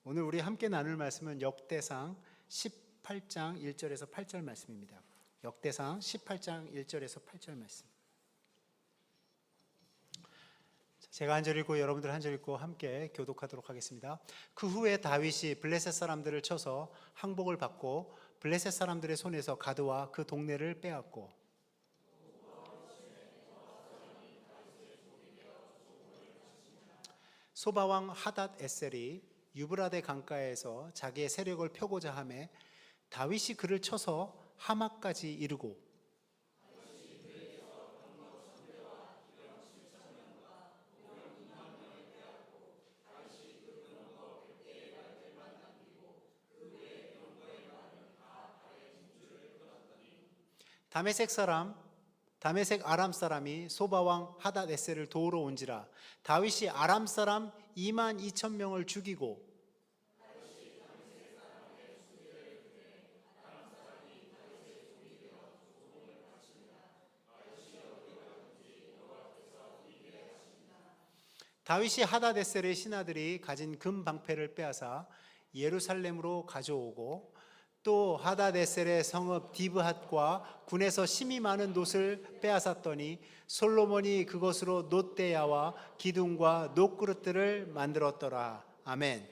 오늘 우리 함께 나눌 말씀은 역대상 18장 1절에서 8절 말씀입니다. 역대상 18장 1절에서 8절 말씀. 제가 한 절 읽고 여러분들 한 절 읽고 함께 교독하도록 하겠습니다. 그 후에 다윗이 블레셋 사람들을 쳐서 항복을 받고 블레셋 사람들의 손에서 가드와 그 동네를 빼앗고 소바왕 하닷 에셀이 유브라데 강가에서 자기의 세력을 펴고자 하매 다윗이 그를 쳐서 하마까지 이르고 다메섹 아람 사람이 소바왕 하닷 에셀을 도우러 온지라 다윗이 아람 사람 2만 2천 명을 죽이고 다윗이 하닷 에셀의 신하들이 가진 금 방패를 빼앗아 예루살렘으로 가져오고 또 하닷 에셀의 성읍 디브핫과 군에서 심이 많은 놋을 빼앗았더니 솔로몬이 그것으로 놋대야와 기둥과 놋그릇들을 만들었더라. 아멘.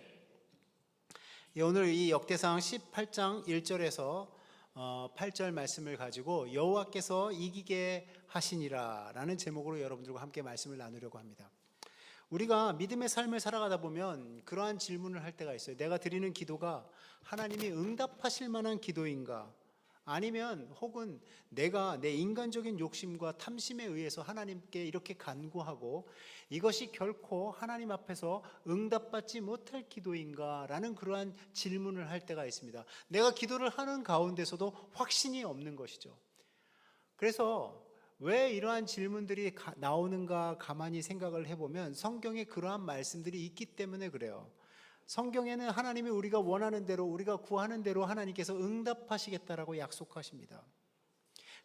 오늘 이 역대상 18장 1절에서 8절 말씀을 가지고 여호와께서 이기게 하시니라 라는 제목으로 여러분들과 함께 말씀을 나누려고 합니다. 우리가 믿음의 삶을 살아가다 보면 그러한 질문을 할 때가 있어요. 내가 드리는 기도가 하나님이 응답하실 만한 기도인가? 아니면 혹은 내가 내 인간적인 욕심과 탐심에 의해서 하나님께 이렇게 간구하고 이것이 결코 하나님 앞에서 응답받지 못할 기도인가? 라는 그러한 질문을 할 때가 있습니다. 내가 기도를 하는 가운데서도 확신이 없는 것이죠. 그래서 왜 이러한 질문들이 나오는가 가만히 생각을 해보면 성경에 그러한 말씀들이 있기 때문에 그래요. 성경에는 하나님이 우리가 원하는 대로 우리가 구하는 대로 하나님께서 응답하시겠다라고 약속하십니다.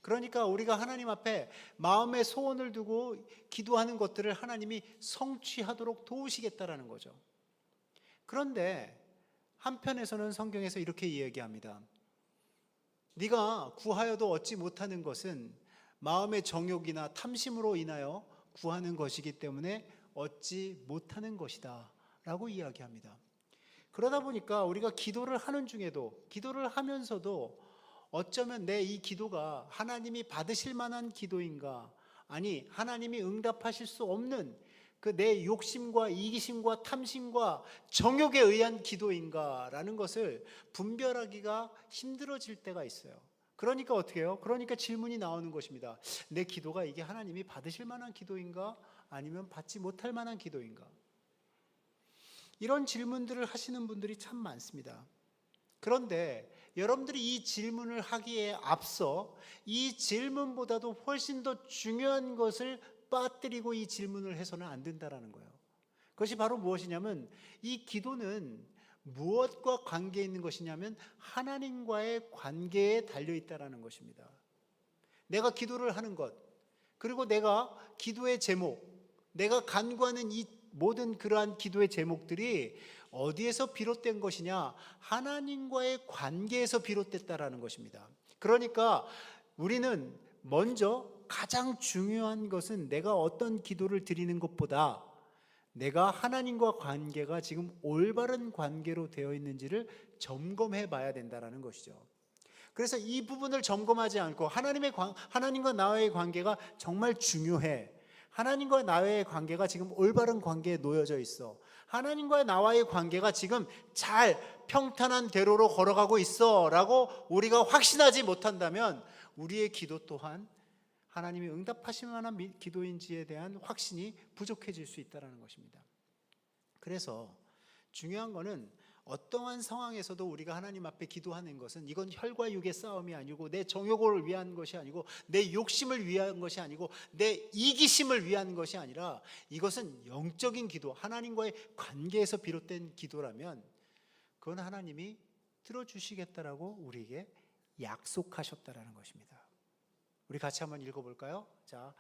그러니까 우리가 하나님 앞에 마음의 소원을 두고 기도하는 것들을 하나님이 성취하도록 도우시겠다라는 거죠. 그런데 한편에서는 성경에서 이렇게 이야기합니다. 네가 구하여도 얻지 못하는 것은 마음의 정욕이나 탐심으로 인하여 구하는 것이기 때문에 얻지 못하는 것이다 라고 이야기합니다. 그러다 보니까 우리가 기도를 하는 중에도 기도를 하면서도 어쩌면 내 이 기도가 하나님이 받으실 만한 기도인가, 아니 하나님이 응답하실 수 없는 그 내 욕심과 이기심과 탐심과 정욕에 의한 기도인가 라는 것을 분별하기가 힘들어질 때가 있어요. 그러니까 어떻게 해요? 그러니까 질문이 나오는 것입니다. 내 기도가 이게 하나님이 받으실 만한 기도인가? 아니면 받지 못할 만한 기도인가? 이런 질문들을 하시는 분들이 참 많습니다. 그런데 여러분들이 이 질문을 하기에 앞서 이 질문보다도 훨씬 더 중요한 것을 빠뜨리고 이 질문을 해서는 안 된다는 거예요. 그것이 바로 무엇이냐면 이 기도는 무엇과 관계 있는 것이냐면 하나님과의 관계에 달려있다는 것입니다. 내가 기도를 하는 것, 그리고 내가 기도의 제목, 내가 간구하는 이 모든 그러한 기도의 제목들이 어디에서 비롯된 것이냐? 하나님과의 관계에서 비롯됐다는 것입니다. 그러니까 우리는 먼저 가장 중요한 것은 내가 어떤 기도를 드리는 것보다 내가 하나님과 관계가 지금 올바른 관계로 되어 있는지를 점검해 봐야 된다는 것이죠. 그래서 이 부분을 점검하지 않고 하나님과 나와의 관계가 정말 중요해. 하나님과 나와의 관계가 지금 올바른 관계에 놓여져 있어. 하나님과 나와의 관계가 지금 잘 평탄한 대로로 걸어가고 있어 라고 우리가 확신하지 못한다면 우리의 기도 또한 하나님이 응답하실 만한 기도인지에 대한 확신이 부족해질 수 있다는 것입니다. 그래서 중요한 것은 어떠한 상황에서도 우리가 하나님 앞에 기도하는 것은 이건 혈과 육의 싸움이 아니고 내 정욕을 위한 것이 아니고 내 욕심을 위한 것이 아니고 내 이기심을 위한 것이 아니라 이것은 영적인 기도, 하나님과의 관계에서 비롯된 기도라면 그건 하나님이 들어주시겠다라고 우리에게 약속하셨다라는 것입니다. 우리 같이 한번 읽어볼까요? 자,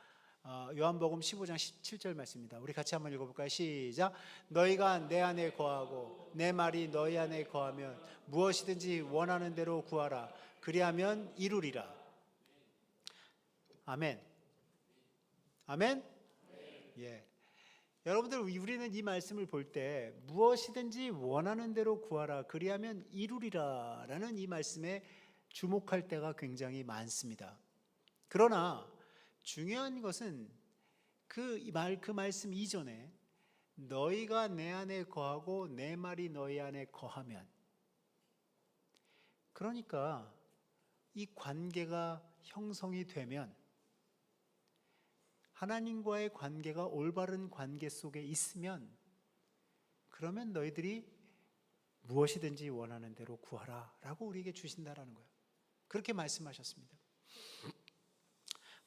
요한복음 15장 17절 말씀입니다. 우리 같이 한번 읽어볼까요? 시작. 너희가 내 안에 거하고 내 말이 너희 안에 거하면 무엇이든지 원하는 대로 구하라. 그리하면 이루리라. 아멘. 아멘. 예. 여러분들, 우리는 이 말씀을 볼 때 무엇이든지 원하는 대로 구하라. 그리하면 이루리라 라는 이 말씀에 주목할 때가 굉장히 많습니다. 그러나 중요한 것은 그 말씀 이전에 너희가 내 안에 거하고 내 말이 너희 안에 거하면, 그러니까 이 관계가 형성이 되면, 하나님과의 관계가 올바른 관계 속에 있으면, 그러면 너희들이 무엇이든지 원하는 대로 구하라 라고 우리에게 주신다라는 거예요. 그렇게 말씀하셨습니다.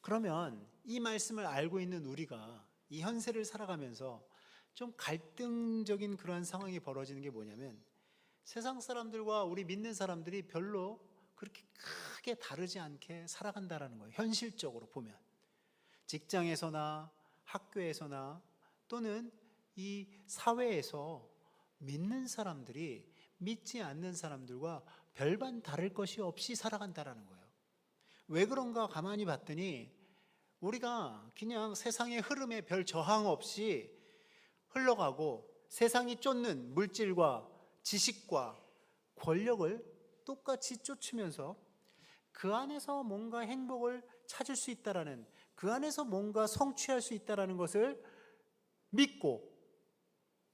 그러면 이 말씀을 알고 있는 우리가 이 현세를 살아가면서 좀 갈등적인 그러한 상황이 벌어지는 게 뭐냐면, 세상 사람들과 우리 믿는 사람들이 별로 그렇게 크게 다르지 않게 살아간다라는 거예요. 현실적으로 보면 직장에서나 학교에서나 또는 이 사회에서 믿는 사람들이 믿지 않는 사람들과 별반 다를 것이 없이 살아간다라는 거예요. 왜 그런가 가만히 봤더니 우리가 그냥 세상의 흐름에 별 저항 없이 흘러가고 세상이 쫓는 물질과 지식과 권력을 똑같이 쫓으면서 그 안에서 뭔가 행복을 찾을 수 있다라는, 그 안에서 뭔가 성취할 수 있다라는 것을 믿고,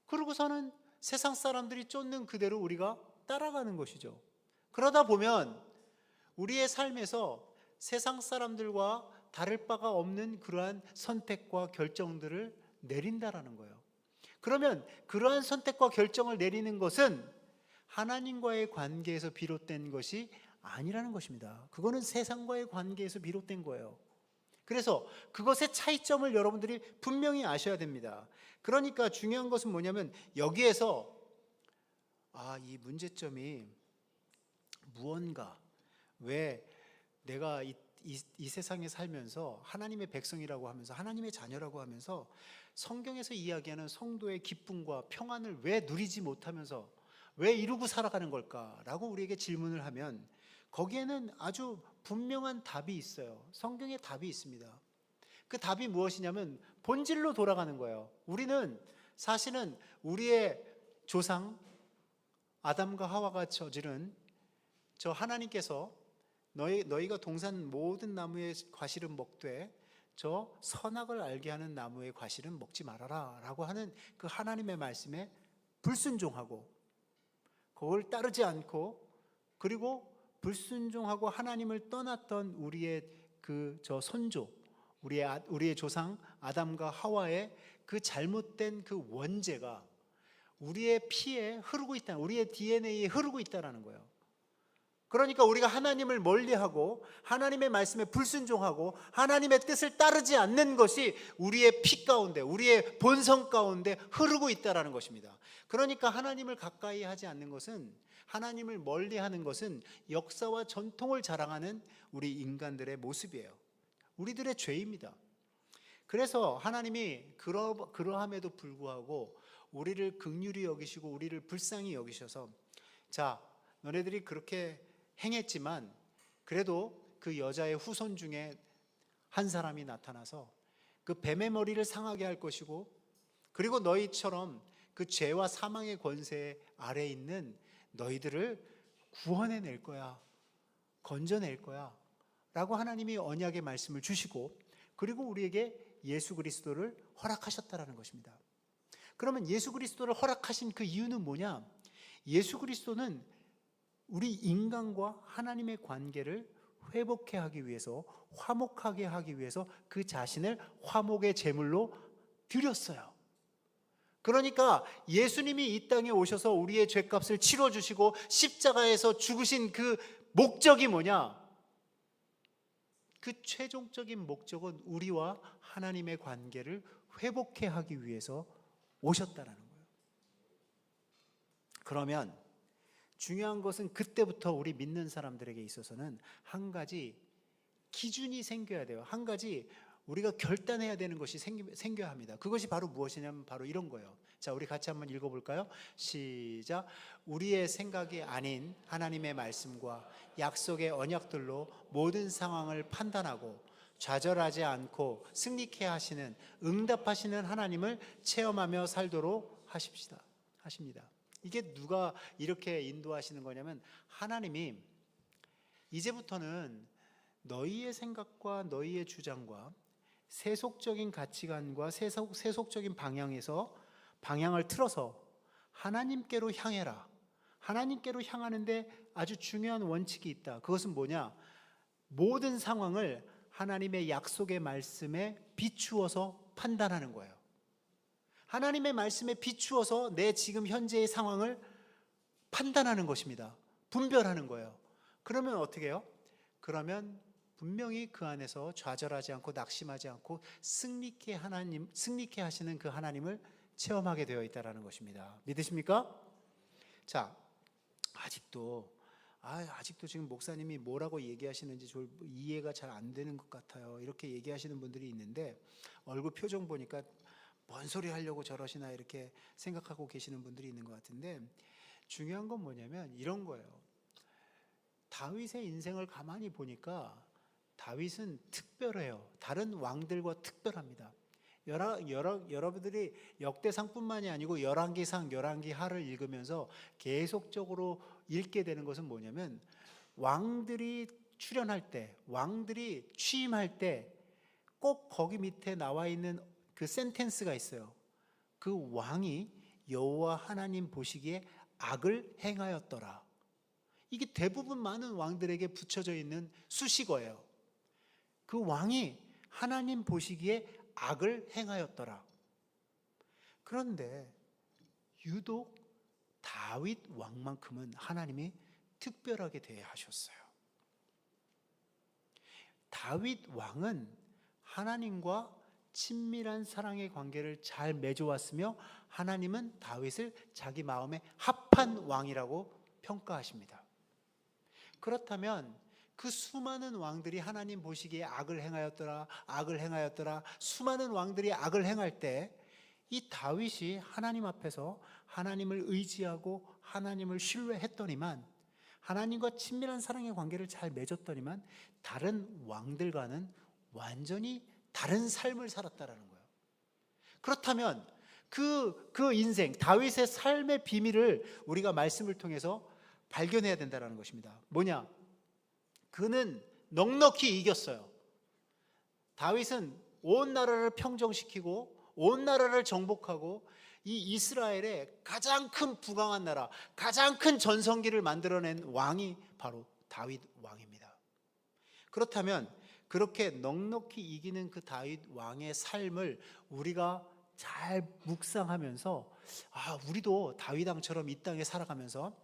그러고서는 세상 사람들이 쫓는 그대로 우리가 따라가는 것이죠. 그러다 보면 우리의 삶에서 세상 사람들과 다를 바가 없는 그러한 선택과 결정들을 내린다라는 거예요. 그러면 그러한 선택과 결정을 내리는 것은 하나님과의 관계에서 비롯된 것이 아니라는 것입니다. 그거는 세상과의 관계에서 비롯된 거예요. 그래서 그것의 차이점을 여러분들이 분명히 아셔야 됩니다. 그러니까 중요한 것은 뭐냐면, 여기에서 이 문제점이 무언가, 왜 내가 이 세상에 살면서 하나님의 백성이라고 하면서 하나님의 자녀라고 하면서 성경에서 이야기하는 성도의 기쁨과 평안을 왜 누리지 못하면서 왜 이루고 살아가는 걸까라고 우리에게 질문을 하면, 거기에는 아주 분명한 답이 있어요. 성경에 답이 있습니다. 그 답이 무엇이냐면 본질로 돌아가는 거예요. 우리는 사실은 우리의 조상 아담과 하와가 저지른 저 하나님께서 너희가 동산 모든 나무의 과실은 먹되 저 선악을 알게 하는 나무의 과실은 먹지 말아라 라고 하는 그 하나님의 말씀에 불순종하고 그걸 따르지 않고, 그리고 불순종하고 하나님을 떠났던 우리의 저 선조, 우리의 조상 아담과 하와의 그 잘못된 그 원죄가 우리의 피에 흐르고 있다, 우리의 DNA에 흐르고 있다는 거예요. 그러니까 우리가 하나님을 멀리하고 하나님의 말씀에 불순종하고 하나님의 뜻을 따르지 않는 것이 우리의 피 가운데, 우리의 본성 가운데 흐르고 있다는 것입니다. 그러니까 하나님을 가까이 하지 않는 것은, 하나님을 멀리하는 것은 역사와 전통을 자랑하는 우리 인간들의 모습이에요. 우리들의 죄입니다. 그래서 하나님이 그러함에도 불구하고 우리를 긍휼히 여기시고 우리를 불쌍히 여기셔서, 자, 너네들이 그렇게 행했지만 그래도 그 여자의 후손 중에 한 사람이 나타나서 그 뱀의 머리를 상하게 할 것이고, 그리고 너희처럼 그 죄와 사망의 권세 아래 있는 너희들을 구원해낼 거야, 건져낼 거야 라고 하나님이 언약의 말씀을 주시고, 그리고 우리에게 예수 그리스도를 허락하셨다라는 것입니다. 그러면 예수 그리스도를 허락하신 그 이유는 뭐냐? 예수 그리스도는 우리 인간과 하나님의 관계를 회복해 하기 위해서, 화목하게 하기 위해서 그 자신을 화목의 제물로 드렸어요. 그러니까 예수님이 이 땅에 오셔서 우리의 죄값을 치러주시고 십자가에서 죽으신 그 목적이 뭐냐? 그 최종적인 목적은 우리와 하나님의 관계를 회복해 하기 위해서 오셨다라는 거예요. 그러면 중요한 것은 그때부터 우리 믿는 사람들에게 있어서는 한 가지 기준이 생겨야 돼요. 한 가지 우리가 결단해야 되는 것이 생겨야 합니다. 그것이 바로 무엇이냐면 바로 이런 거예요. 자, 우리 같이 한번 읽어볼까요? 시작. 우리의 생각이 아닌 하나님의 말씀과 약속의 언약들로 모든 상황을 판단하고 좌절하지 않고 승리케 하시는, 응답하시는 하나님을 체험하며 살도록 하십니다. 이게 누가 이렇게 인도하시는 거냐면 하나님이 이제부터는 너희의 생각과 너희의 주장과 세속적인 가치관과 세속적인 방향을 틀어서 하나님께로 향해라. 하나님께로 향하는데 아주 중요한 원칙이 있다. 그것은 뭐냐? 모든 상황을 하나님의 약속의 말씀에 비추어서 판단하는 거예요. 하나님의 말씀에 비추어서 내 지금 현재의 상황을 판단하는 것입니다. 분별하는 거예요. 그러면 어떻게 해요? 그러면 분명히 그 안에서 좌절하지 않고 낙심하지 않고 승리케 하시는 그 하나님을 체험하게 되어 있다는 것입니다. 믿으십니까? 자, 아직도 지금 목사님이 뭐라고 얘기하시는지 이해가 잘 안 되는 것 같아요. 이렇게 얘기하시는 분들이 있는데 얼굴 표정 보니까 뭔 소리 하려고 저러시나 이렇게 생각하고 계시는 분들이 있는 것 같은데, 중요한 건 뭐냐면 이런 거예요. 다윗의 인생을 가만히 보니까 다윗은 특별해요. 다른 왕들과 특별합니다. 여러분들이 역대상뿐만이 아니고 열왕기상, 열왕기하를 읽으면서 계속적으로 읽게 되는 것은 뭐냐면 왕들이 출현할 때, 왕들이 취임할 때 꼭 거기 밑에 나와 있는 그 센텐스가 있어요. 그 왕이 여호와 하나님 보시기에 악을 행하였더라. 이게 대부분 많은 왕들에게 붙여져 있는 수식어예요. 그 왕이 하나님 보시기에 악을 행하였더라. 그런데 유독 다윗 왕만큼은 하나님이 특별하게 대하셨어요. 다윗 왕은 하나님과 친밀한 사랑의 관계를 잘 맺어왔으며 하나님은 다윗을 자기 마음에 합한 왕이라고 평가하십니다. 그렇다면 그 수많은 왕들이 하나님 보시기에 악을 행하였더라 수많은 왕들이 악을 행할 때 이 다윗이 하나님 앞에서 하나님을 의지하고 하나님을 신뢰했더니만, 하나님과 친밀한 사랑의 관계를 잘 맺었더니만 다른 왕들과는 완전히 다른 삶을 살았다라는 거예요. 그렇다면 그 인생, 다윗의 삶의 비밀을 우리가 말씀을 통해서 발견해야 된다는 것입니다. 뭐냐? 그는 넉넉히 이겼어요. 다윗은 온 나라를 평정시키고 온 나라를 정복하고 이 이스라엘의 가장 큰 부강한 나라, 가장 큰 전성기를 만들어낸 왕이 바로 다윗 왕입니다. 그렇다면 그렇게 넉넉히 이기는 그 다윗 왕의 삶을 우리가 잘 묵상하면서 우리도 다윗 왕처럼 이 땅에 살아가면서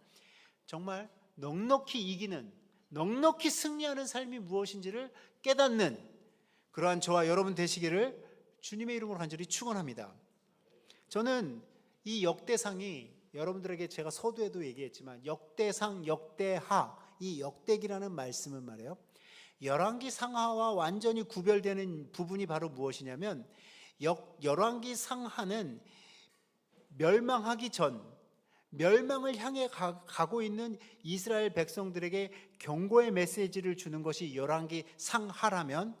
정말 넉넉히 이기는, 넉넉히 승리하는 삶이 무엇인지를 깨닫는 그러한 저와 여러분 되시기를 주님의 이름으로 간절히 축원합니다. 저는 이 역대상이 여러분들에게 제가 서두에도 얘기했지만 역대상, 역대하, 이 역대기라는 말씀은 말이에요, 열왕기 상하와 완전히 구별되는 부분이 바로 무엇이냐면 열왕기 상하는 멸망하기 전, 멸망을 향해 가고 있는 이스라엘 백성들에게 경고의 메시지를 주는 것이 열왕기 상하라면,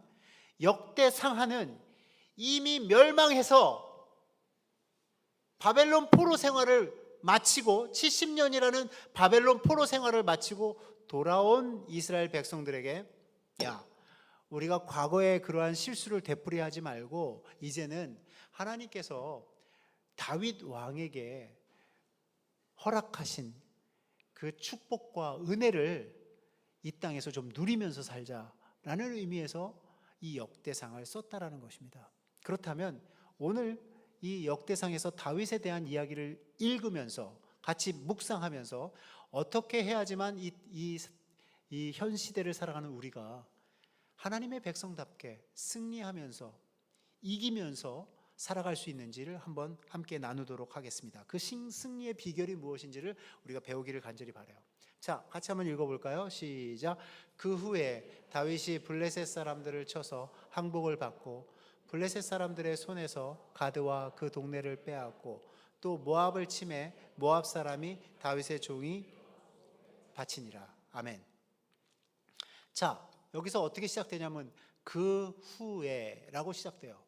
역대 상하는 이미 멸망해서 바벨론 포로 생활을 마치고 70년이라는 바벨론 포로 생활을 마치고 돌아온 이스라엘 백성들에게, 우리가 과거에 그러한 실수를 되풀이하지 말고 이제는 하나님께서 다윗 왕에게 허락하신 그 축복과 은혜를 이 땅에서 좀 누리면서 살자라는 의미에서 이 역대상을 썼다라는 것입니다. 그렇다면 오늘 이 역대상에서 다윗에 대한 이야기를 읽으면서 같이 묵상하면서 어떻게 해야지만 이 현 시대를 살아가는 우리가 하나님의 백성답게 승리하면서 이기면서 살아갈 수 있는지를 한번 함께 나누도록 하겠습니다. 그 승리의 비결이 무엇인지를 우리가 배우기를 간절히 바라요. 자, 같이 한번 읽어볼까요? 시작. 그 후에 다윗이 블레셋 사람들을 쳐서 항복을 받고 블레셋 사람들의 손에서 가드와 그 동네를 빼앗고 또 모압을 치매 모압 사람이 다윗의 종이 바치니라. 아멘. 자, 여기서 어떻게 시작되냐면 그 후에라고 시작돼요.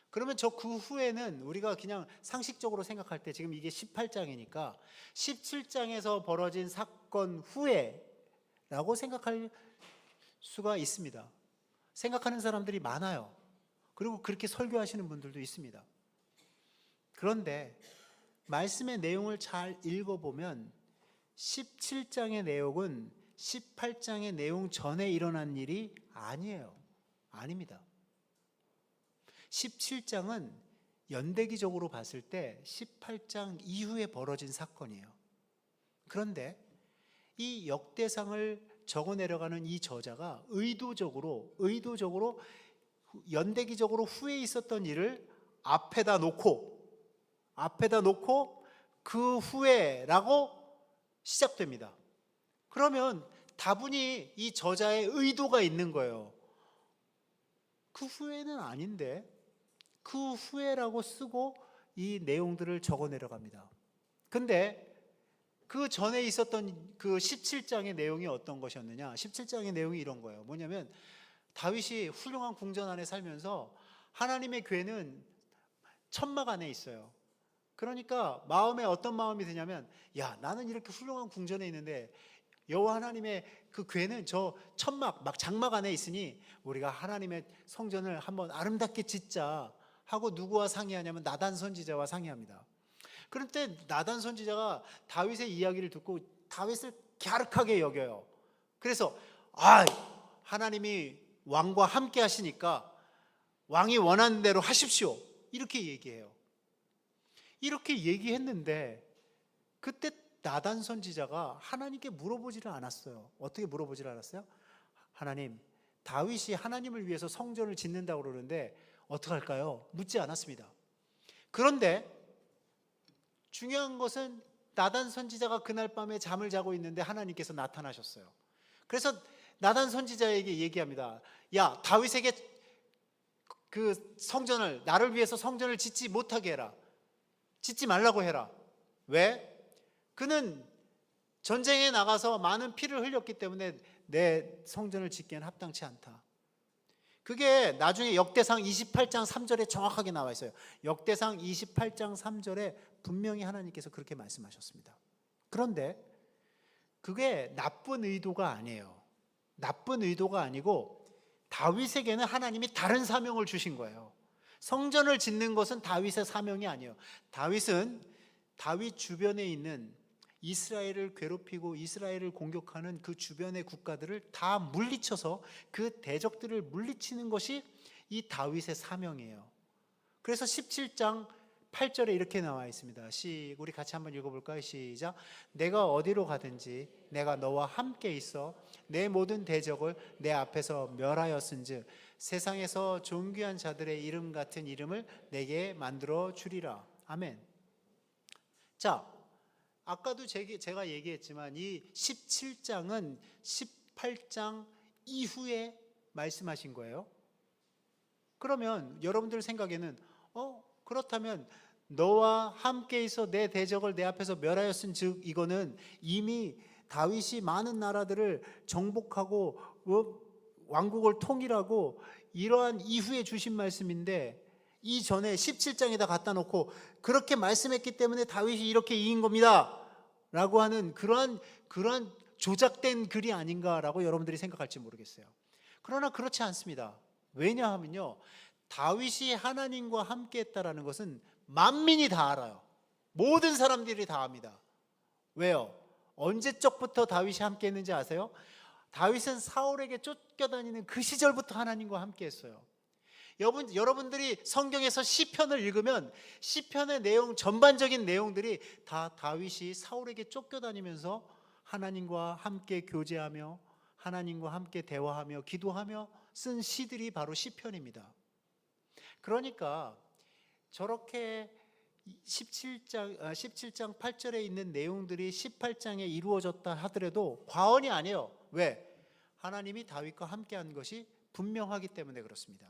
그러면 저 그 후에는 우리가 그냥 상식적으로 생각할 때 지금 이게 18장이니까 17장에서 벌어진 사건 후에라고 생각할 수가 있습니다. 생각하는 사람들이 많아요. 그리고 그렇게 설교하시는 분들도 있습니다. 그런데 말씀의 내용을 잘 읽어보면 17장의 내용은 18장의 내용 전에 일어난 일이 아니에요. 아닙니다. 17장은 연대기적으로 봤을 때 18장 이후에 벌어진 사건이에요. 그런데 이 역대상을 적어 내려가는 이 저자가 의도적으로 연대기적으로 후에 있었던 일을 앞에다 놓고 그 후에라고 시작됩니다. 그러면 다분히 이 저자의 의도가 있는 거예요. 그 후에는 아닌데 그 후에라고 쓰고 이 내용들을 적어 내려갑니다. 근데 그 전에 있었던 그 17장의 내용이 어떤 것이었느냐? 17장의 내용이 이런 거예요. 뭐냐면 다윗이 훌륭한 궁전 안에 살면서 하나님의 궤는 천막 안에 있어요. 그러니까 마음에 어떤 마음이 드냐면, 야, 나는 이렇게 훌륭한 궁전에 있는데 여호와 하나님의 그 궤는 저 천막 막 장막 안에 있으니 우리가 하나님의 성전을 한번 아름답게 짓자 하고 누구와 상의하냐면 나단 선지자와 상의합니다. 그런데 나단 선지자가 다윗의 이야기를 듣고 다윗을 갸륵하게 여겨요. 그래서 하나님이 왕과 함께 하시니까 왕이 원하는 대로 하십시오, 이렇게 얘기해요. 이렇게 얘기했는데 그때 나단 선지자가 하나님께 물어보지를 않았어요. 어떻게 물어보지를 않았어요? 하나님, 다윗이 하나님을 위해서 성전을 짓는다고 그러는데 어떡할까요? 묻지 않았습니다. 그런데 중요한 것은 나단 선지자가 그날 밤에 잠을 자고 있는데 하나님께서 나타나셨어요. 그래서 나단 선지자에게 얘기합니다. 야, 다윗에게 그 성전을, 나를 위해서 성전을 짓지 못하게 해라. 짓지 말라고 해라. 왜? 그는 전쟁에 나가서 많은 피를 흘렸기 때문에 내 성전을 짓기에는 합당치 않다. 그게 나중에 역대상 28장 3절에 정확하게 나와 있어요. 역대상 28장 3절에 분명히 하나님께서 그렇게 말씀하셨습니다. 그런데 그게 나쁜 의도가 아니에요. 나쁜 의도가 아니고 다윗에게는 하나님이 다른 사명을 주신 거예요. 성전을 짓는 것은 다윗의 사명이 아니에요. 다윗 주변에 있는 이스라엘을 괴롭히고 이스라엘을 공격하는 그 주변의 국가들을 다 물리쳐서 그 대적들을 물리치는 것이 이 다윗의 사명이에요. 그래서 17장 8절에 이렇게 나와 있습니다. 우리 같이 한번 읽어볼까요? 시작. 내가 어디로 가든지 내가 너와 함께 있어 내 모든 대적을 내 앞에서 멸하였은즉 세상에서 존귀한 자들의 이름 같은 이름을 내게 만들어 주리라. 아멘. 자, 아까도 제가 얘기했지만 이 17장은 18장 이후에 말씀하신 거예요. 그러면 여러분들 생각에는 그렇다면 너와 함께 있어 내 대적을 내 앞에서 멸하였은즉 이거는 이미 다윗이 많은 나라들을 정복하고 왕국을 통일하고 이러한 이후에 주신 말씀인데 이전에 17장에다 갖다 놓고 그렇게 말씀했기 때문에 다윗이 이렇게 이긴 겁니다 라고 하는 그러한 조작된 글이 아닌가라고 여러분들이 생각할지 모르겠어요. 그러나 그렇지 않습니다. 왜냐하면요, 다윗이 하나님과 함께 했다라는 것은 만민이 다 알아요. 모든 사람들이 다 압니다. 왜요? 언제적부터 다윗이 함께 했는지 아세요? 다윗은 사울에게 쫓겨다니는 그 시절부터 하나님과 함께 했어요. 여러분들이 성경에서 시편을 읽으면 시편의 내용, 전반적인 내용들이 다 다윗이 사울에게 쫓겨다니면서 하나님과 함께 교제하며 하나님과 함께 대화하며 기도하며 쓴 시들이 바로 시편입니다. 그러니까 저렇게 17장 8절에 있는 내용들이 18장에 이루어졌다 하더라도 과언이 아니에요. 왜? 하나님이 다윗과 함께한 것이 분명하기 때문에 그렇습니다.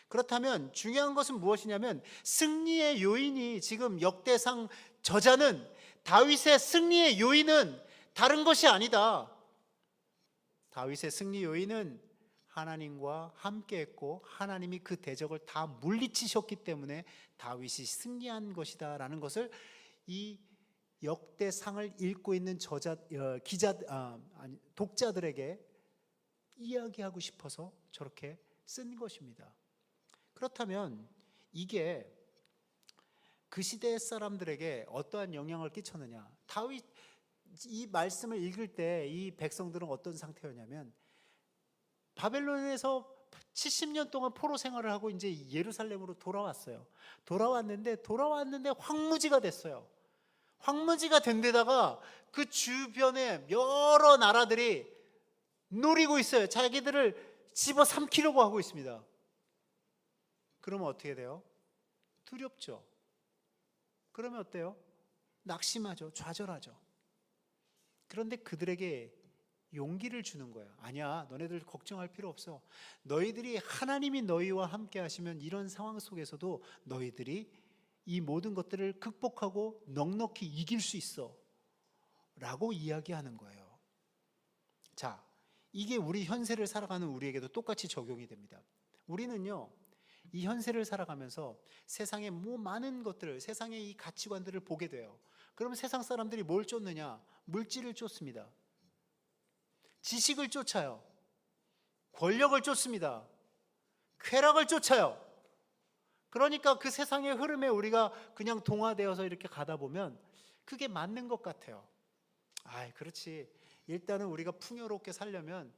그렇다면 중요한 것은 무엇이냐면 승리의 요인이 지금 역대상 저자는 다윗의 승리의 요인은 다른 것이 아니다. 다윗의 승리 요인은 하나님과 함께했고 하나님이 그 대적을 다 물리치셨기 때문에 다윗이 승리한 것이다 라는 것을 이 역대상을 읽고 있는 독자들에게 이야기하고 싶어서 저렇게 쓴 것입니다. 그렇다면 이게 그 시대의 사람들에게 어떠한 영향을 끼쳤느냐? 다윗 이 말씀을 읽을 때 이 백성들은 어떤 상태였냐면 바벨론에서 70년 동안 포로 생활을 하고 이제 예루살렘으로 돌아왔는데 황무지가 됐어요. 황무지가 된 데다가 그 주변에 여러 나라들이 노리고 있어요. 자기들을 집어삼키려고 하고 있습니다. 그러면 어떻게 돼요? 두렵죠. 그러면 어때요? 낙심하죠. 좌절하죠. 그런데 그들에게 용기를 주는 거예요. 아니야, 너네들 걱정할 필요 없어. 너희들이 하나님이 너희와 함께 하시면 이런 상황 속에서도 너희들이 이 모든 것들을 극복하고 넉넉히 이길 수 있어 라고 이야기하는 거예요. 자, 이게 우리 현세를 살아가는 우리에게도 똑같이 적용이 됩니다. 우리는요, 이 현세를 살아가면서 세상의 많은 것들을, 세상의 이 가치관들을 보게 돼요. 그러면 세상 사람들이 뭘 쫓느냐? 물질을 쫓습니다. 지식을 쫓아요. 권력을 쫓습니다. 쾌락을 쫓아요. 그러니까 그 세상의 흐름에 우리가 그냥 동화되어서 이렇게 가다 보면 그게 맞는 것 같아요. 그렇지. 일단은 우리가 풍요롭게 살려면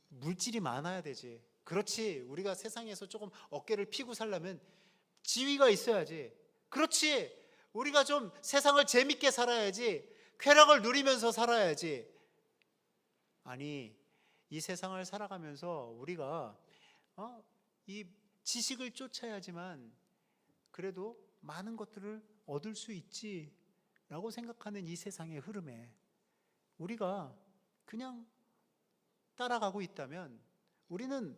물질이 많아야 되지. 그렇지. 우리가 세상에서 조금 어깨를 피고 살려면 지위가 있어야지. 그렇지. 우리가 좀 세상을 재밌게 살아야지. 쾌락을 누리면서 살아야지. 아니, 이 세상을 살아가면서 우리가 이 지식을 쫓아야지만 그래도 많은 것들을 얻을 수 있지라고 생각하는 이 세상의 흐름에 우리가 그냥 따라가고 있다면 우리는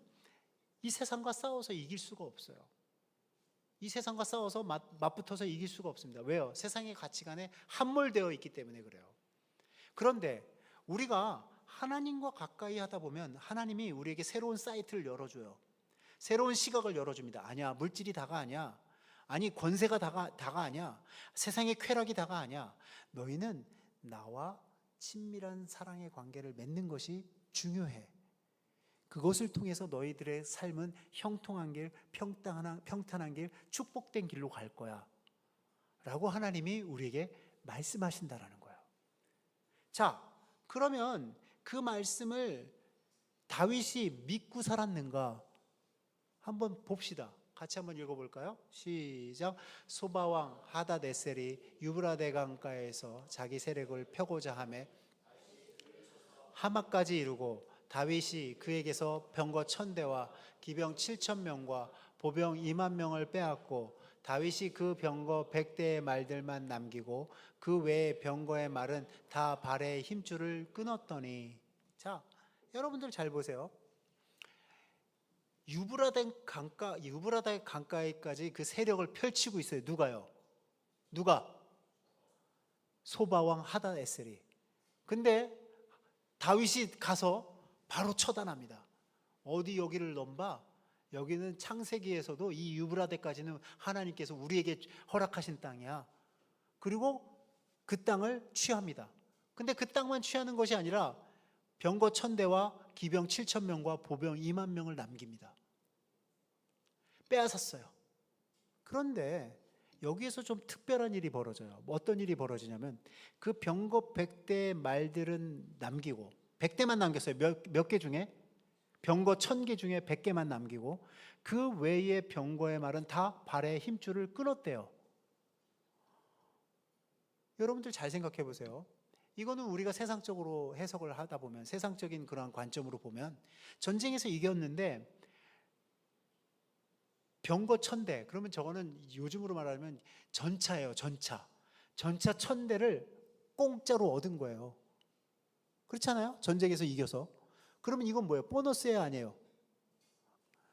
이 세상과 싸워서 이길 수가 없어요. 이 세상과 싸워서 맞붙어서 이길 수가 없습니다. 왜요? 세상의 가치관에 함몰되어 있기 때문에 그래요. 그런데 우리가 하나님과 가까이 하다 보면 하나님이 우리에게 새로운 사이트를 열어줘요. 새로운 시각을 열어줍니다. 아니야, 물질이 다가 아니야. 아니, 권세가 다가 아니야. 세상의 쾌락이 다가 아니야. 너희는 나와 친밀한 사랑의 관계를 맺는 것이 중요해. 그것을 통해서 너희들의 삶은 형통한 길, 평탄한 길, 축복된 길로 갈 거야 라고 하나님이 우리에게 말씀하신다라는 거예요. 자, 그러면 그 말씀을 다윗이 믿고 살았는가 한번 봅시다. 같이 한번 읽어볼까요? 시작. 소바왕 하다데셀이 유브라데 강가에서 자기 세력을 펴고자 하매 하마까지 이루고 다윗이 그에게서 병거 1000대와 기병 7000명과 보병 20000명을 빼앗고 다윗이 그 병거 100대의 말들만 남기고 그 외의 병거의 말은 다 발의 힘줄을 끊었더니. 자, 여러분들 잘 보세요. 유브라데 강가에까지 그 세력을 펼치고 있어요. 누가요? 누가? 소바왕 하다에셀이. 근데 다윗이 가서 바로 처단합니다. 어디 여기를 넘봐? 여기는 창세기에서도 이 유브라데까지는 하나님께서 우리에게 허락하신 땅이야. 그리고 그 땅을 취합니다. 근데 그 땅만 취하는 것이 아니라 병거 1000대와 기병 7000명과 보병 20000명을 남깁니다. 빼앗았어요. 그런데 여기에서 좀 특별한 일이 벌어져요. 어떤 일이 벌어지냐면 그 병거 100대의 말들은 남기고 100대만 남겼어요. 몇 개 중에? 병거 1000개 중에 100개만 남기고 그 외의 병거의 말은 다 발의 힘줄을 끊었대요. 여러분들 잘 생각해 보세요. 이거는 우리가 세상적으로 해석을 하다 보면, 세상적인 그러한 관점으로 보면 전쟁에서 이겼는데 병거 1000대. 그러면 저거는 요즘으로 말하면 전차예요. 전차 1000대를 공짜로 얻은 거예요. 그렇잖아요? 전쟁에서 이겨서. 그러면 이건 뭐예요? 보너스예요, 아니에요?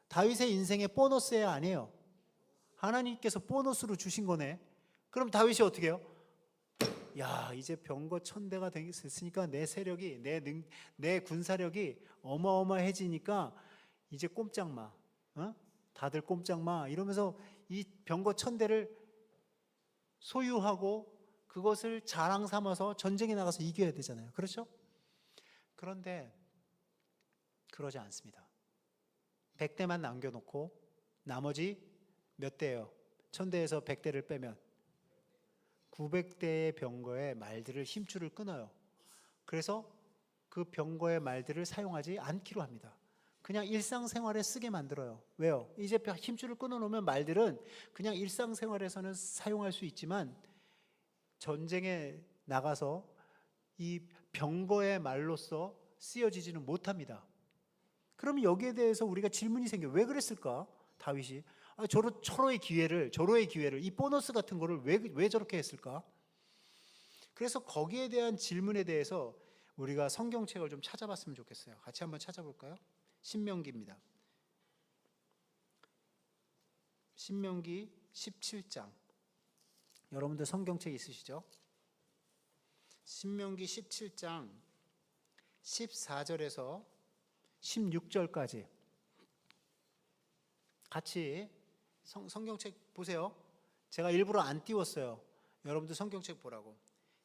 다윗의 인생의 보너스예요, 아니에요? 하나님께서 보너스로 주신 거네. 그럼 다윗이 어떻게 해요? 야, 이제 병거 1000대가 됐으니까 내 세력이, 내 군사력이 어마어마해지니까 이제 꼼짝 마. 어? 다들 꼼짝 마. 이러면서 이 병거 1000대를 소유하고 그것을 자랑 삼아서 전쟁에 나가서 이겨야 되잖아요. 그렇죠? 그런데 그러지 않습니다. 100대만 남겨놓고 나머지 몇 대예요? 1000대에서 100대를 빼면 900대의 병거의 말들을 힘줄을 끊어요. 그래서 그 병거의 말들을 사용하지 않기로 합니다. 그냥 일상생활에 쓰게 만들어요. 왜요? 이제 힘줄을 끊어놓으면 말들은 그냥 일상생활에서는 사용할 수 있지만 전쟁에 나가서 이 병거의 말로서 쓰여지지는 못합니다. 그럼 여기에 대해서 우리가 질문이 생겨요. 왜 그랬을까? 다윗이 절호의 기회를 이 보너스 같은 거를 왜 저렇게 했을까? 그래서 거기에 대한 질문에 대해서 우리가 성경책을 좀 찾아봤으면 좋겠어요. 같이 한번 찾아볼까요? 신명기입니다. 신명기 17장. 여러분들 성경책 있으시죠? 신명기 17장 14절에서 16절까지 같이 성경책 보세요. 제가 일부러 안 띄웠어요. 여러분들 성경책 보라고.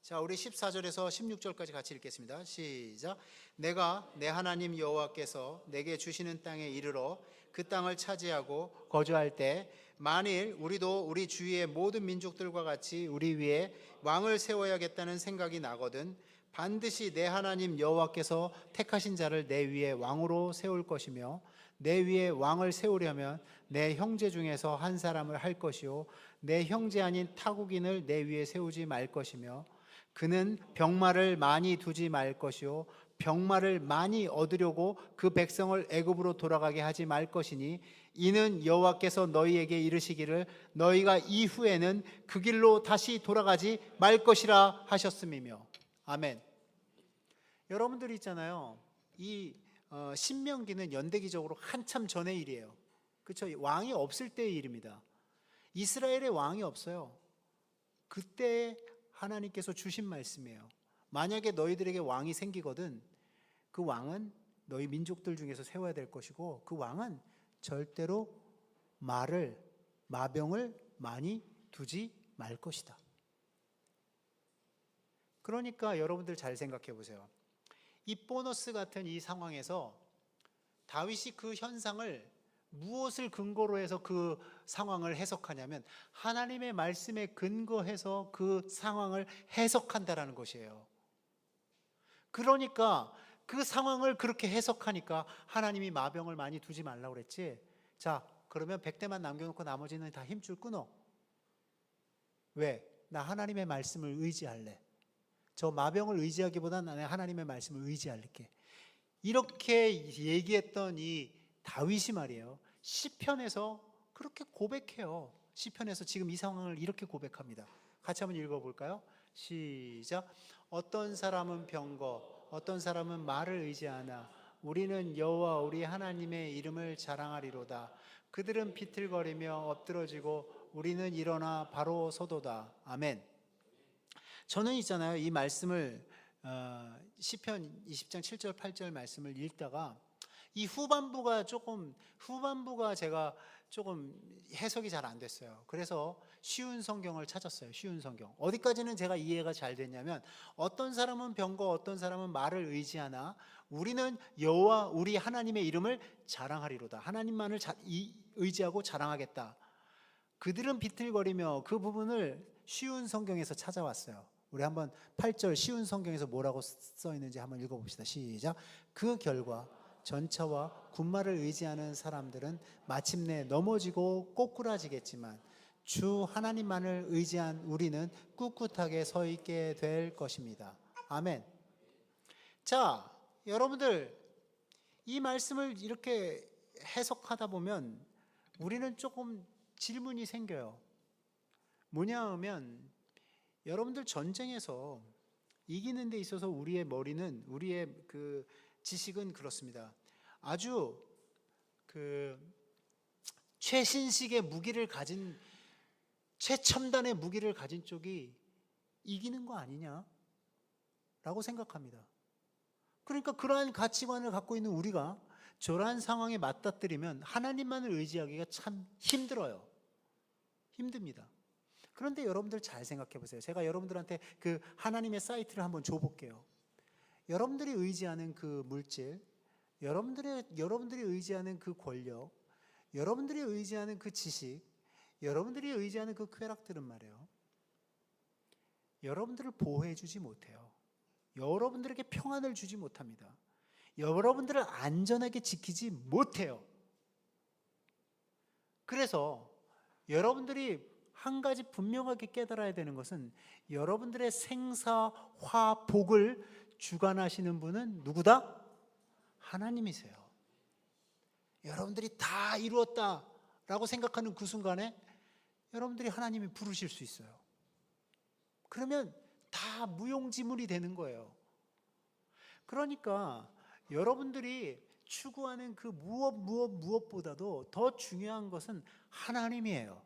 자, 우리 14절에서 16절까지 같이 읽겠습니다. 시작. 내가 내 하나님 여호와께서 내게 주시는 땅에 이르러 그 땅을 차지하고 거주할 때 만일 우리도 우리 주위의 모든 민족들과 같이 우리 위에 왕을 세워야겠다는 생각이 나거든 반드시 내 하나님 여호와께서 택하신 자를 내 위에 왕으로 세울 것이며 내 위에 왕을 세우려면 내 형제 중에서 한 사람을 할 것이요 내 형제 아닌 타국인을 내 위에 세우지 말 것이며 그는 병마를 많이 두지 말 것이요 병마를 많이 얻으려고 그 백성을 애굽으로 돌아가게 하지 말 것이니 이는 여호와께서 너희에게 이르시기를 너희가 이후에는 그 길로 다시 돌아가지 말 것이라 하셨음이며. 아멘. 여러분들이 있잖아요. 이 신명기는 연대기적으로 한참 전의 일이에요. 그렇죠? 왕이 없을 때의 일입니다. 이스라엘에 왕이 없어요. 그때 하나님께서 주신 말씀이에요. 만약에 너희들에게 왕이 생기거든 그 왕은 너희 민족들 중에서 세워야 될 것이고 그 왕은 절대로 마병을 많이 두지 말 것이다. 그러니까 여러분들 잘 생각해 보세요. 이 보너스 같은 이 상황에서 다윗이 그 현상을 무엇을 근거로 해서 그 상황을 해석하냐면 하나님의 말씀에 근거해서 그 상황을 해석한다라는 것이에요. 그러니까 그 상황을 그렇게 해석하니까 하나님이 마병을 많이 두지 말라고 그랬지. 자, 그러면 100대만 남겨놓고 나머지는 다 힘줄 끊어. 왜? 나 하나님의 말씀을 의지할래. 저 마병을 의지하기보다는 나는 하나님의 말씀을 의지할게. 이렇게 얘기했던 이 다윗이 말이에요. 시편에서 그렇게 고백해요. 시편에서 지금 이 상황을 이렇게 고백합니다. 같이 한번 읽어볼까요? 시작. 어떤 사람은 병거, 어떤 사람은 말을 의지하나 우리는 여호와 우리 하나님의 이름을 자랑하리로다. 그들은 비틀거리며 엎드러지고 우리는 일어나 바로 서도다. 아멘. 저는 있잖아요. 이 말씀을 시편 20장 7절 8절 말씀을 읽다가 이 후반부가 제가 조금 해석이 잘 안 됐어요. 그래서 쉬운 성경을 찾았어요. 쉬운 성경. 어디까지는 제가 이해가 잘 됐냐면 어떤 사람은 병거, 어떤 사람은 말을 의지하나 우리는 여호와 우리 하나님의 이름을 자랑하리로다. 하나님만을 의지하고 자랑하겠다. 그들은 비틀거리며 그 부분을 쉬운 성경에서 찾아왔어요. 우리 한번 8절 쉬운 성경에서 뭐라고 써 있는지 한번 읽어봅시다. 시작. 그 결과 전차와 군마를 의지하는 사람들은 마침내 넘어지고 꼬꾸라지겠지만 주 하나님만을 의지한 우리는 꿋꿋하게 서 있게 될 것입니다. 아멘. 자, 여러분들 이 말씀을 이렇게 해석하다 보면 우리는 조금 질문이 생겨요. 뭐냐 하면 여러분들 전쟁에서 이기는 데 있어서 우리의 머리는, 우리의 그 지식은 그렇습니다. 아주 그 최신식의 무기를 가진, 최첨단의 무기를 가진 쪽이 이기는 거 아니냐라고 생각합니다. 그러니까 그러한 가치관을 갖고 있는 우리가 저러한 상황에 맞닥뜨리면 하나님만을 의지하기가 참 힘들어요. 힘듭니다. 그런데 여러분들 잘 생각해 보세요. 제가 여러분들한테 그 하나님의 사이트를 한번 줘볼게요. 여러분들이 의지하는 그 물질, 여러분들이 의지하는 그 권력, 여러분들이 의지하는 그 지식, 여러분들이 의지하는 그 쾌락들은 말이에요, 여러분들을 보호해 주지 못해요. 여러분들에게 평안을 주지 못합니다. 여러분들을 안전하게 지키지 못해요. 그래서 여러분들이 한 가지 분명하게 깨달아야 되는 것은 여러분들의 생사화복을 주관하시는 분은 누구다? 하나님이세요. 여러분들이 다 이루었다라고 생각하는 그 순간에 여러분들이 하나님이 부르실 수 있어요. 그러면 다 무용지물이 되는 거예요. 그러니까 여러분들이 추구하는 그 무엇보다도 더 중요한 것은 하나님이에요.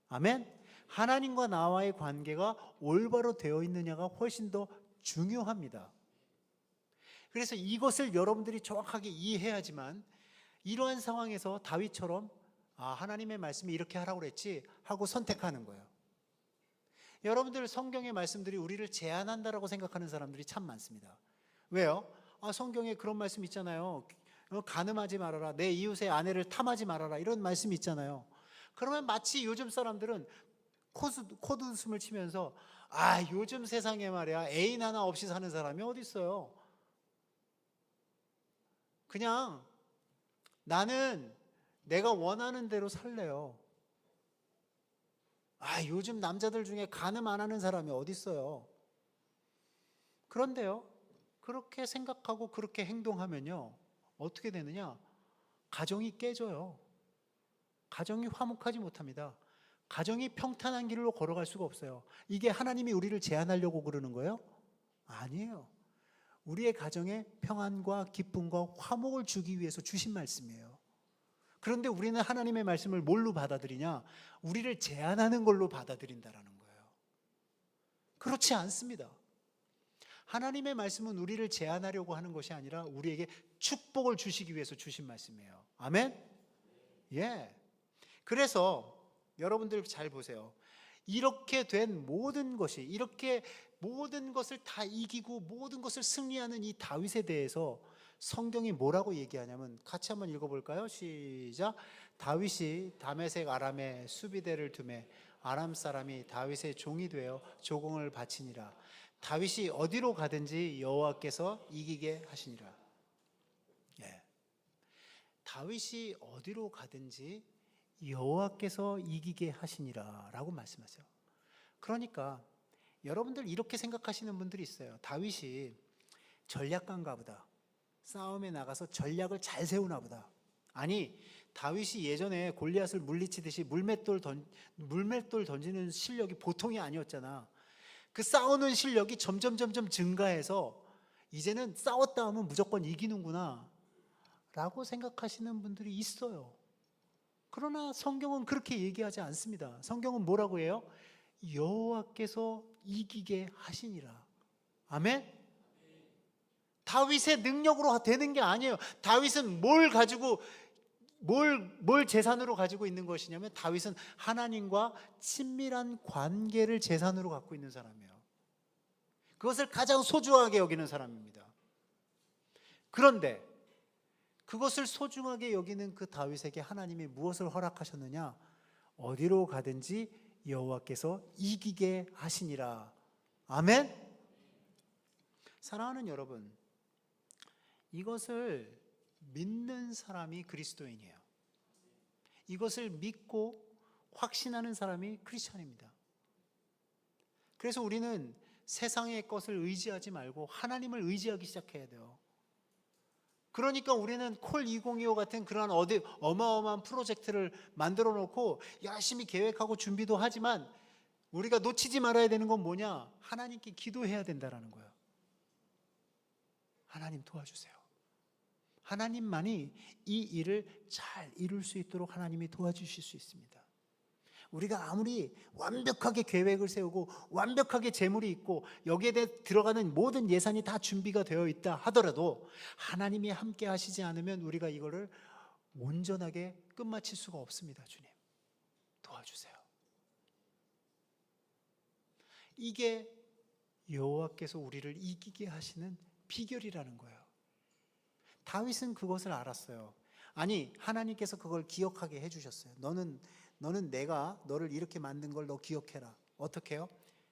아멘? 하나님과 나와의 관계가 올바로 되어 있느냐가 훨씬 더 중요합니다. 그래서 이것을 여러분들이 정확하게 이해해야지만 이러한 상황에서 다윗처럼 하나님의 말씀이 이렇게 하라고 그랬지 하고 선택하는 거예요. 여러분들 성경의 말씀들이 우리를 제한한다라고 생각하는 사람들이 참 많습니다. 왜요? 성경에 그런 말씀 있잖아요. 간음하지 말아라, 내 이웃의 아내를 탐하지 말아라, 이런 말씀이 있잖아요. 그러면 마치 요즘 사람들은 코웃음을 치면서 요즘 세상에 말이야 애인 하나 없이 사는 사람이 어디 있어요? 그냥 나는 내가 원하는 대로 살래요. 요즘 남자들 중에 간음 안 하는 사람이 어디 있어요? 그런데요, 그렇게 생각하고 그렇게 행동하면요 어떻게 되느냐? 가정이 깨져요. 가정이 화목하지 못합니다. 가정이 평탄한 길로 걸어갈 수가 없어요. 이게 하나님이 우리를 제한하려고 그러는 거예요? 아니에요. 우리의 가정에 평안과 기쁨과 화목을 주기 위해서 주신 말씀이에요. 그런데 우리는 하나님의 말씀을 뭘로 받아들이냐? 우리를 제한하는 걸로 받아들인다라는 거예요. 그렇지 않습니다. 하나님의 말씀은 우리를 제한하려고 하는 것이 아니라 우리에게 축복을 주시기 위해서 주신 말씀이에요. 아멘? 예. 그래서 여러분들 잘 보세요. 이렇게 된 모든 것이, 이렇게 모든 것을 다 이기고 모든 것을 승리하는 이 다윗에 대해서 성경이 뭐라고 얘기하냐면, 같이 한번 읽어볼까요? 시작. 다윗이 다메섹 아람에 수비대를 두매 아람 사람이 다윗의 종이 되어 조공을 바치니라. 다윗이 어디로 가든지 여호와께서 이기게 하시니라. 예. 다윗이 어디로 가든지 여호와께서 이기게 하시니라 라고 말씀하세요. 그러니까 여러분들 이렇게 생각하시는 분들이 있어요. 다윗이 전략가인가 보다, 싸움에 나가서 전략을 잘 세우나 보다. 아니, 다윗이 예전에 골리앗을 물리치듯이 물맷돌 던지는 실력이 보통이 아니었잖아. 그 싸우는 실력이 점점 증가해서 이제는 싸웠다 하면 무조건 이기는구나 라고 생각하시는 분들이 있어요. 그러나 성경은 그렇게 얘기하지 않습니다. 성경은 뭐라고 해요? 여호와께서 이기게 하시니라. 아멘? 다윗의 능력으로 되는 게 아니에요. 다윗은 뭘 재산으로 가지고 있는 것이냐면, 다윗은 하나님과 친밀한 관계를 재산으로 갖고 있는 사람이에요. 그것을 가장 소중하게 여기는 사람입니다. 그런데 그것을 소중하게 여기는 그 다윗에게 하나님이 무엇을 허락하셨느냐? 어디로 가든지 여호와께서 이기게 하시니라. 아멘? 사랑하는 여러분, 이것을 믿는 사람이 그리스도인이에요. 이것을 믿고 확신하는 사람이 크리스찬입니다. 그래서 우리는 세상의 것을 의지하지 말고 하나님을 의지하기 시작해야 돼요. 그러니까 우리는 콜 2025 같은 그러한 어마어마한 프로젝트를 만들어 놓고 열심히 계획하고 준비도 하지만 우리가 놓치지 말아야 되는 건 뭐냐? 하나님께 기도해야 된다라는 거예요. 하나님 도와주세요. 하나님만이 이 일을 잘 이룰 수 있도록 하나님이 도와주실 수 있습니다. 우리가 아무리 완벽하게 계획을 세우고 완벽하게 재물이 있고 여기에 들어가는 모든 예산이 다 준비가 되어 있다 하더라도 하나님이 함께 하시지 않으면 우리가 이거를 온전하게 끝마칠 수가 없습니다. 주님 도와주세요. 이게 여호와께서 우리를 이기게 하시는 비결이라는 거예요. 다윗은 그것을 알았어요. 아니, 하나님께서 그걸 기억하게 해주셨어요. 너는 내가 너를 이렇게 만든 걸 너 기억해라. 어떻게 해요?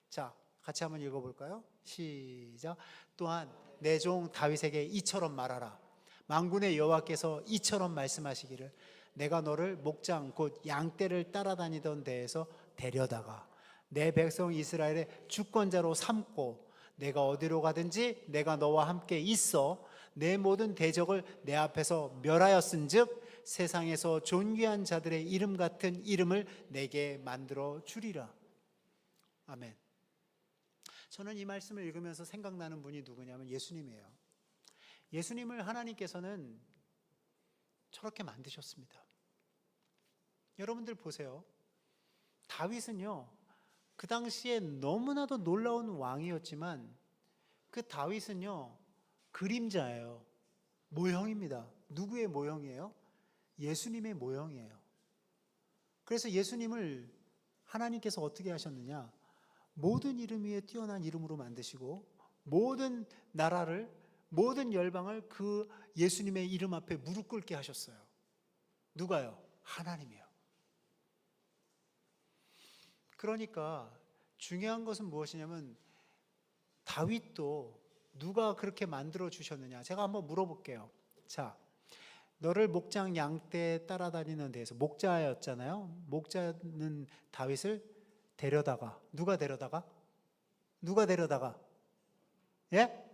자, 같이 한번 읽어볼까요? 시작. 또한 내 종 다윗에게 이처럼 말하라. 만군의 여호와께서 이처럼 말씀하시기를 내가 너를 목장 곧 양떼를 따라다니던 데에서 데려다가 내 백성 이스라엘의 주권자로 삼고 내가 어디로 가든지 내가 너와 함께 있어 내 모든 대적을 내 앞에서 멸하였은즉 세상에서 존귀한 자들의 이름 같은 이름을 내게 만들어 주리라. 아멘. 저는 이 말씀을 읽으면서 생각나는 분이 누구냐면 예수님이에요. 예수님을 하나님께서는 저렇게 만드셨습니다. 여러분들 보세요. 다윗은요, 그 당시에 너무나도 놀라운 왕이었지만 그 다윗은요, 그림자예요. 모형입니다. 누구의 모형이에요? 예수님의 모형이에요. 그래서 예수님을 하나님께서 어떻게 하셨느냐? 모든 이름 위에 뛰어난 이름으로 만드시고 모든 나라를, 모든 열방을 그 예수님의 이름 앞에 무릎 꿇게 하셨어요. 누가요? 하나님이요. 그러니까 중요한 것은 무엇이냐면 다윗도 누가 그렇게 만들어 주셨느냐? 제가 한번 물어볼게요. 자, 너를 목장 양떼 따라다니는 데에서 목자였잖아요. 목자는 다윗을 데려다가 누가 데려다가? 누가 데려다가? 예?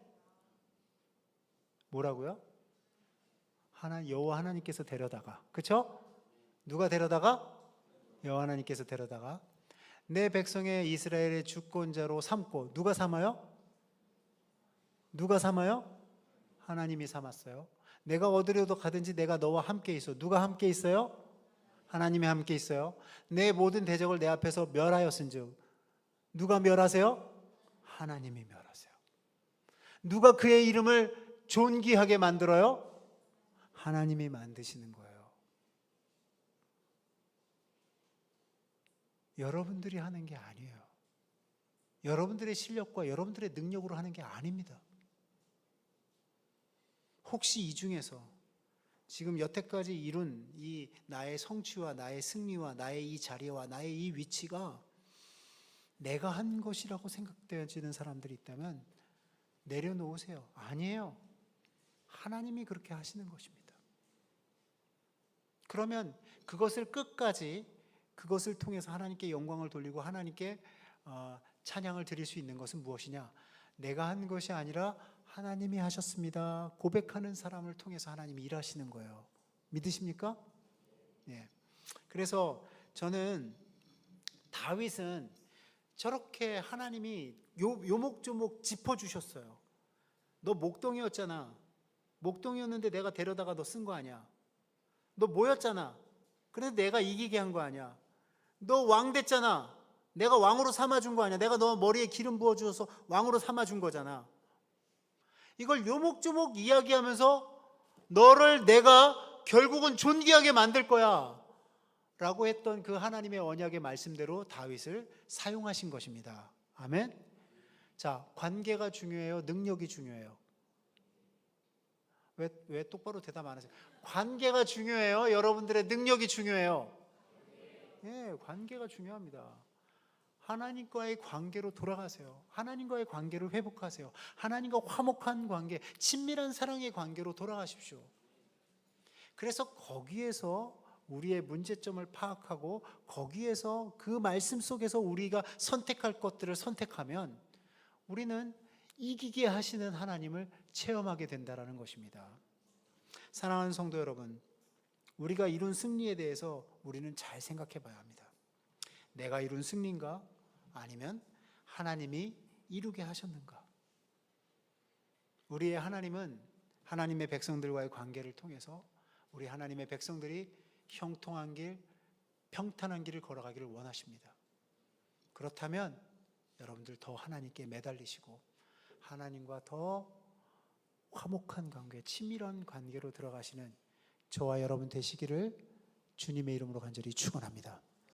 뭐라고요? 여호와 하나님께서 데려다가. 그렇죠? 누가 데려다가? 여호와 하나님께서 데려다가 내 백성의 이스라엘의 주권자로 삼고 누가 삼아요? 누가 삼아요? 하나님이 삼았어요. 내가 어디로도 가든지 내가 너와 함께 있어. 누가 함께 있어요? 하나님이 함께 있어요. 내 모든 대적을 내 앞에서 멸하였은즉 누가 멸하세요? 하나님이 멸하세요. 누가 그의 이름을 존귀하게 만들어요? 하나님이 만드시는 거예요. 여러분들이 하는 게 아니에요. 여러분들의 실력과 여러분들의 능력으로 하는 게 아닙니다. 혹시 이 중에서 지금 여태까지 이룬 이 나의 성취와 나의 승리와 나의 이 자리와 나의 이 위치가 내가 한 것이라고 생각되어지는 사람들이 있다면 내려놓으세요. 아니에요. 하나님이 그렇게 하시는 것입니다. 그러면 그것을 끝까지 그것을 통해서 하나님께 영광을 돌리고 하나님께 찬양을 드릴 수 있는 것은 무엇이냐? 내가 한 것이 아니라 하나님이 하셨습니다. 고백하는 사람을 통해서 하나님이 일하시는 거예요. 믿으십니까? 네. 그래서 저는 다윗은 저렇게 하나님이 요목조목 짚어주셨어요. 너 목동이었잖아. 목동이었는데 내가 데려다가 너 쓴 거 아니야. 너 뭐였잖아. 그래서 내가 이기게 한 거 아니야. 너 왕 됐잖아. 내가 왕으로 삼아준 거 아니야. 내가 너 머리에 기름 부어주어서 왕으로 삼아준 거잖아. 이걸 요목조목 이야기하면서 너를 내가 결국은 존귀하게 만들 거야 라고 했던 그 하나님의 언약의 말씀대로 다윗을 사용하신 것입니다. 아멘. 자, 관계가 중요해요? 능력이 중요해요? 왜 똑바로 대답 안 하세요? 관계가 중요해요? 여러분들의 능력이 중요해요? 예, 관계가 중요합니다. 하나님과의 관계로 돌아가세요. 하나님과의 관계를 회복하세요. 하나님과 화목한 관계, 친밀한 사랑의 관계로 돌아가십시오. 그래서 거기에서 우리의 문제점을 파악하고 거기에서 그 말씀 속에서 우리가 선택할 것들을 선택하면 우리는 이기게 하시는 하나님을 체험하게 된다는 것입니다. 사랑하는 성도 여러분, 우리가 이룬 승리에 대해서 우리는 잘 생각해 봐야 합니다. 내가 이룬 승리인가? 아니면 하나님이 이루게 하셨는가? 우리의 하나님은 하나님의 백성들과의 관계를 통해서 우리 하나님의 백성들이 형통한 길, 평탄한 길을 걸어가기를 원하십니다. 그렇다면 여러분들 더 하나님께 매달리시고 하나님과 더 화목한 관계, 친밀한 관계로 들어가시는 저와 여러분 되시기를 주님의 이름으로 간절히 축원합니다.